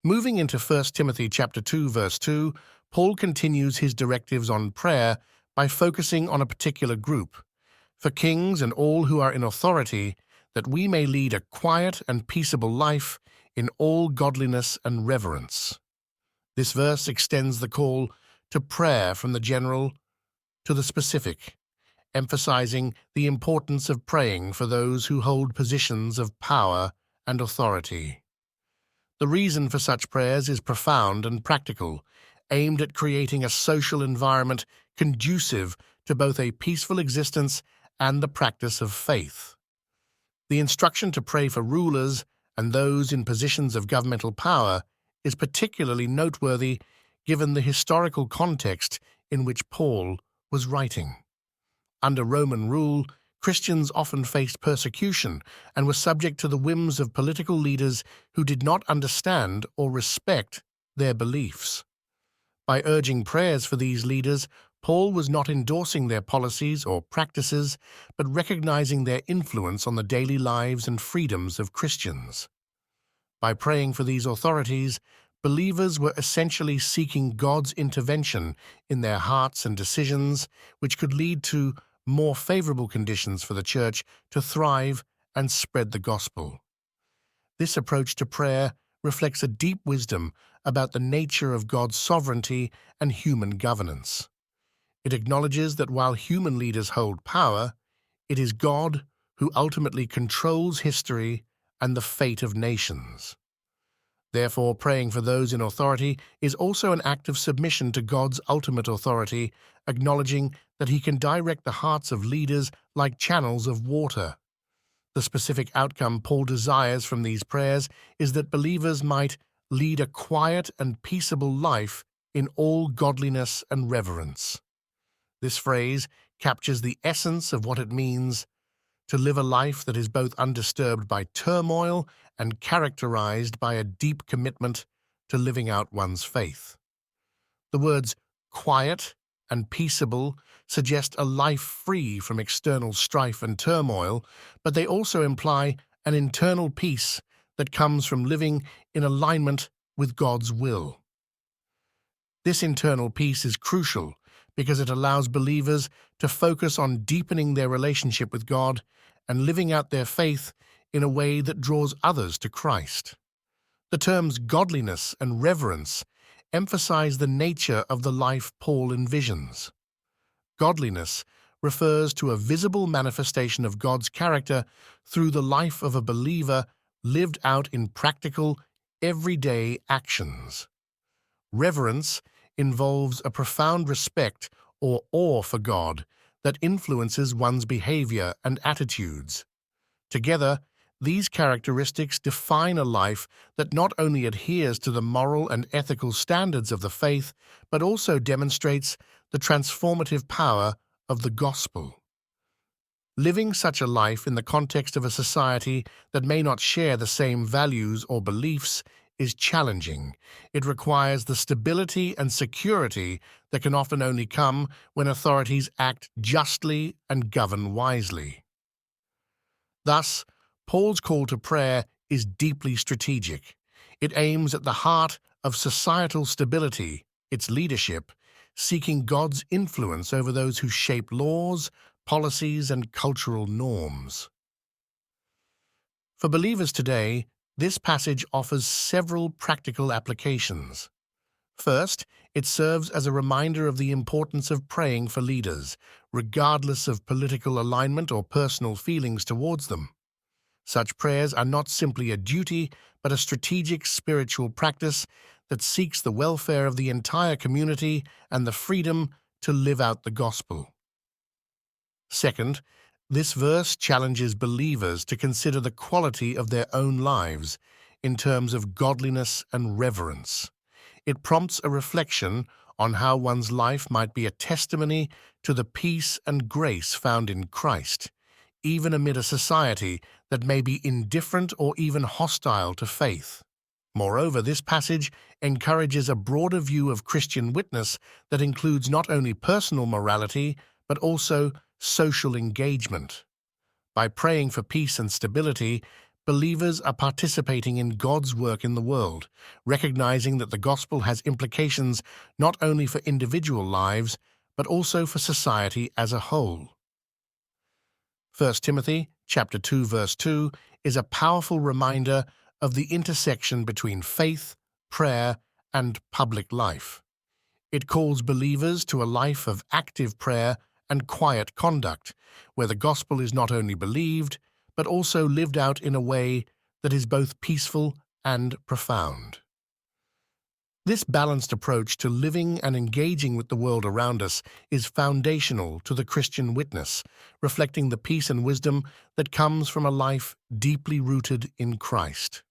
Moving into 1 Timothy chapter 2, verse 2, Paul continues his directives on prayer by focusing on a particular group, for kings and all who are in authority, that we may lead a quiet and peaceable life in all godliness and reverence. This verse extends the call to prayer from the general to the specific, emphasizing the importance of praying for those who hold positions of power and authority. The reason for such prayers is profound and practical, aimed at creating a social environment conducive to both a peaceful existence and the practice of faith. The instruction to pray for rulers and those in positions of governmental power is particularly noteworthy given the historical context in which Paul was writing. Under Roman rule, Christians often faced persecution and were subject to the whims of political leaders who did not understand or respect their beliefs. By urging prayers for these leaders, Paul was not endorsing their policies or practices, but recognizing their influence on the daily lives and freedoms of Christians. By praying for these authorities, believers were essentially seeking God's intervention in their hearts and decisions, which could lead to more favorable conditions for the church to thrive and spread the gospel. This approach to prayer reflects a deep wisdom about the nature of God's sovereignty and human governance. It acknowledges that while human leaders hold power, it is God who ultimately controls history and the fate of nations. Therefore, praying for those in authority is also an act of submission to God's ultimate authority, acknowledging that He can direct the hearts of leaders like channels of water. The specific outcome Paul desires from these prayers is that believers might lead a quiet and peaceable life in all godliness and reverence. This phrase captures the essence of what it means to live a life that is both undisturbed by turmoil and characterized by a deep commitment to living out one's faith. The words quiet and peaceable suggest a life free from external strife and turmoil, but they also imply an internal peace that comes from living in alignment with God's will. This internal peace is crucial because it allows believers to focus on deepening their relationship with God and living out their faith in a way that draws others to Christ. The terms godliness and reverence emphasize the nature of the life Paul envisions. Godliness refers to a visible manifestation of God's character through the life of a believer lived out in practical, everyday actions. Reverence involves a profound respect or awe for God that influences one's behavior and attitudes. Together, these characteristics define a life that not only adheres to the moral and ethical standards of the faith, but also demonstrates the transformative power of the gospel. Living such a life in the context of a society that may not share the same values or beliefs is challenging. It requires the stability and security that can often only come when authorities act justly and govern wisely. Thus, Paul's call to prayer is deeply strategic. It aims at the heart of societal stability, its leadership, seeking God's influence over those who shape laws, policies, and cultural norms. For believers today, this passage offers several practical applications. First, it serves as a reminder of the importance of praying for leaders, regardless of political alignment or personal feelings towards them. Such prayers are not simply a duty, but a strategic spiritual practice that seeks the welfare of the entire community and the freedom to live out the gospel. Second, this verse challenges believers to consider the quality of their own lives in terms of godliness and reverence. It prompts a reflection on how one's life might be a testimony to the peace and grace found in Christ, even amid a society that may be indifferent or even hostile to faith. Moreover, this passage encourages a broader view of Christian witness that includes not only personal morality, but also social engagement. By praying for peace and stability, believers are participating in God's work in the world, recognizing that the gospel has implications not only for individual lives, but also for society as a whole. 1 Timothy chapter 2, verse 2 is a powerful reminder of the intersection between faith, prayer, and public life. It calls believers to a life of active prayer and quiet conduct, where the gospel is not only believed, but also lived out in a way that is both peaceful and profound. This balanced approach to living and engaging with the world around us is foundational to the Christian witness, reflecting the peace and wisdom that comes from a life deeply rooted in Christ.